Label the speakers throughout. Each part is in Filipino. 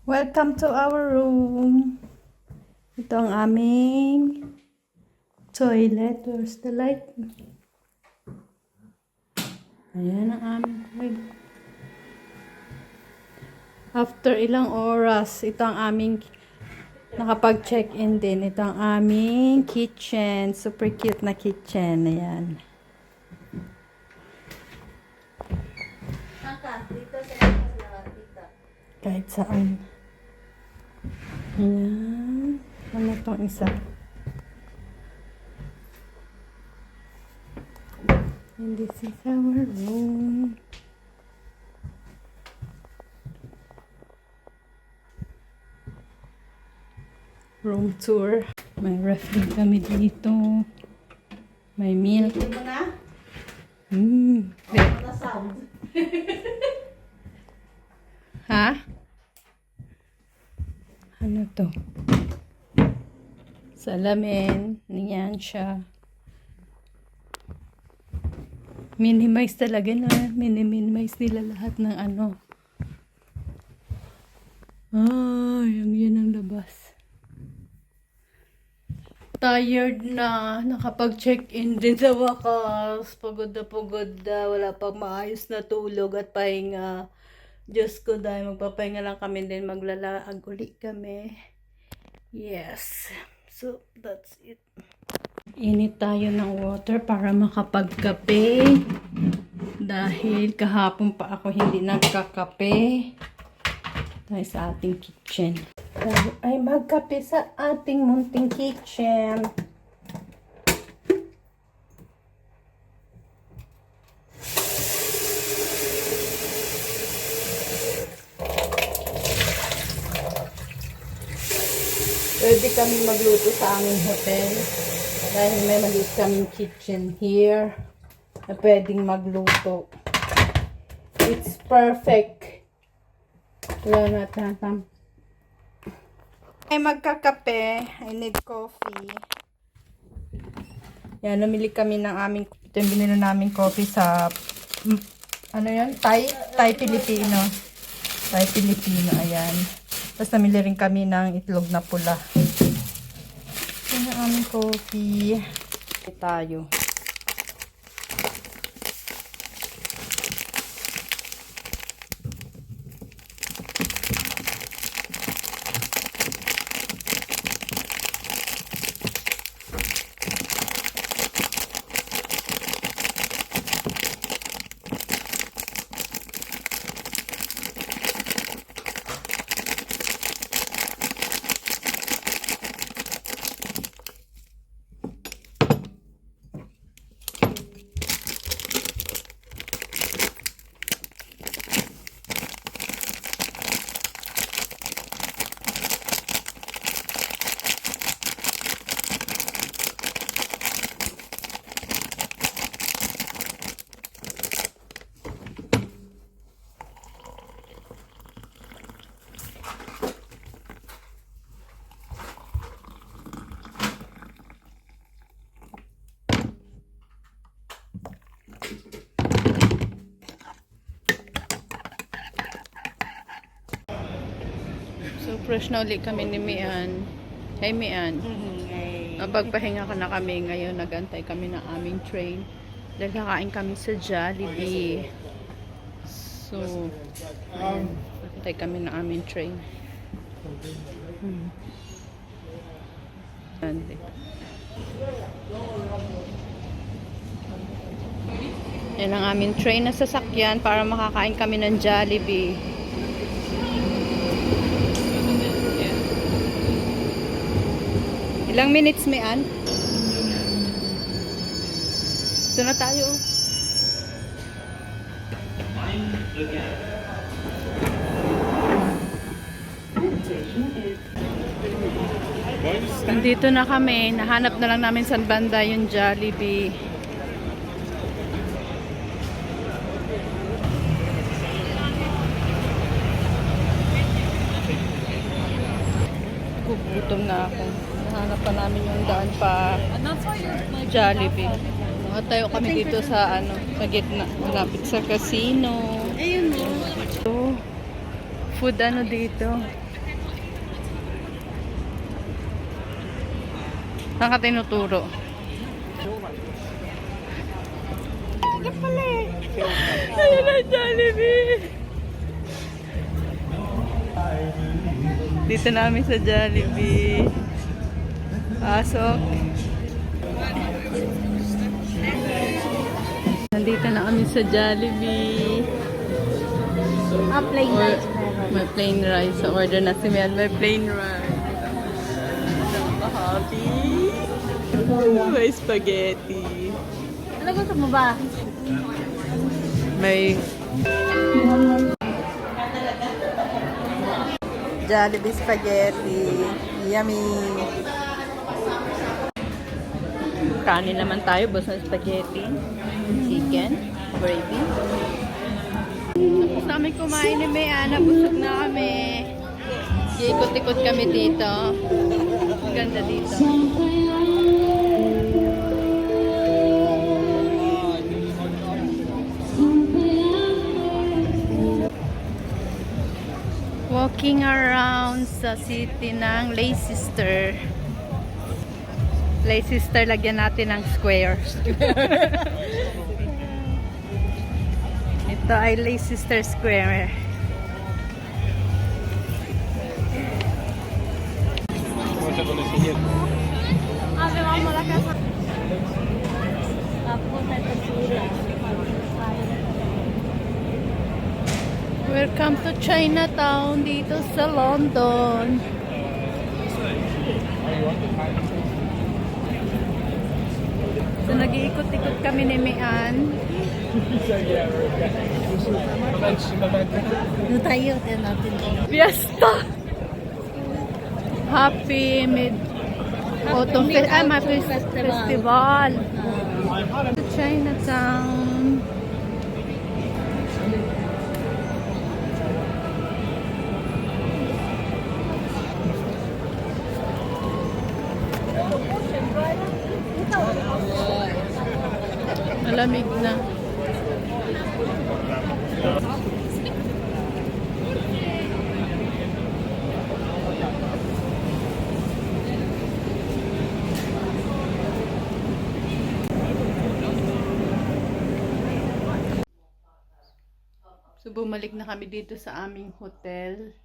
Speaker 1: Welcome to our room. Ito ang aming toilet. Where's the light? Ayan ang aming toilet. After ilang oras, ito ang aming nakapag-check-in din. Ito ang aming kitchen. Super cute na kitchen. Ayan. Kahit saan. Ayan. Ano itong isa? And this is our room. Room tour. May ref din kami dito. May milk. Ha? Ano to? Salamin. Niyan siya. Minimize talaga na. Minimize nila lahat ng ano. Yan ang labas. Tired na. Nakapag-check-in din sa wakas. Pagod na. Wala pang maayos na tulog at pahinga. Diyos ko, dahil magpapahinga lang kami din. Maglalaag uli kami. Yes. So, that's it. Init tayo ng water para makapagkape. Dahil kahapon pa ako hindi nagkakape. Tayo sa ating kitchen. Tayo ay magkape sa ating munting kitchen. Pwede kami magluto sa aming hotel. Dahil may maliit kaming kitchen here na pwedeng magluto. It's perfect. Wala na tatam. Ay magkakape. I need coffee. Yan, namili kami ng aming, ito yung binili namin coffee sa, ano yan? Thai Filipino. Thai Filipino, ayan. Tapos namili rin kami ng itlog na pula. Ito yung aming coffee. Ito tayo. So, fresh na ulit kami ni Mian. Hey, Mian. Pagpahinga ka na kami ngayon. Nagantay kami ng aming train. Dahil kakain kami sa Jollibee. So, nagantay kami ng aming train. Yan ang aming train na sasakyan para makakain kami ng Jollibee. Ilang minutes, Mian? Ito na tayo. Nandito na kami. Nahanap na lang namin saan banda yung Jollibee. Gugutom na ako. Hanap pa namin yung daan pa Jollibee. Tayo kami dito sa sa gitna, malapit sa casino. Ayun mo. So, food dito. Saan ka tinuturo? Ito pala eh. Ayun na, Jollibee. Dito namin sa Jollibee. Pasok. Nandito na kami sa Jollibee.
Speaker 2: Plain rice meron.
Speaker 1: May plain rice. So, order na si Mian. May plain rice. Happy. May spaghetti.
Speaker 2: Ano gusto mo ba?
Speaker 1: May Jollibee spaghetti. Yummy. Kanin naman tayo. Boss ng spaghetti. Chicken. Gravy. Tapos namin kumain ni Mian. Nabusog na kami. Ikot-ikot kami dito. Ang ganda dito. Walking around sa city ng Leicester. Leicester, lagyan natin ng square. Ito ay Leicester Square.
Speaker 2: Ave mo la casa. Tapos ito sila.
Speaker 1: Welcome to Chinatown dito sa London. So nag-iikot-ikot kami ni Mian.
Speaker 2: Doon tayo, tayo natin.
Speaker 1: Fiesta! Happy Mid-Autumn Festival. Chinatown. Malamig na. So, bumalik na kami dito sa aming hotel.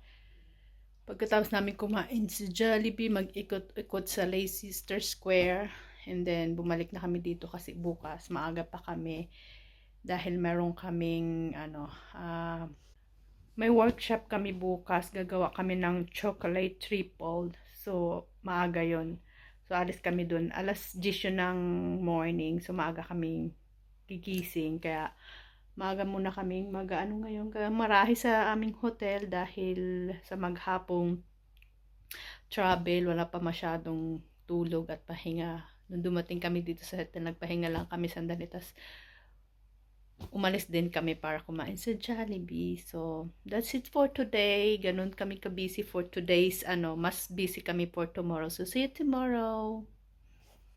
Speaker 1: Pagkatapos namin kumain sa Jollibee, mag-ikot-ikot sa Leicester Square. And then, bumalik na kami dito kasi bukas, maaga pa kami. Dahil meron kaming, may workshop kami bukas. Gagawa kami ng chocolate triple. So, maaga yon. So, alis kami dun. Alas 10 yun ng morning. So, maaga kaming gigising. Kaya, maaga muna kaming marahi sa aming hotel dahil sa maghapong travel, wala pa masyadong tulog at pahinga. Nung dumating kami dito sa hotel, nagpahinga lang kami sandali, tas umalis din kami para kumain sa Jollibee. So, that's it for today. Ganun kami ka-busy for today's, mas busy kami for tomorrow. So, see you tomorrow.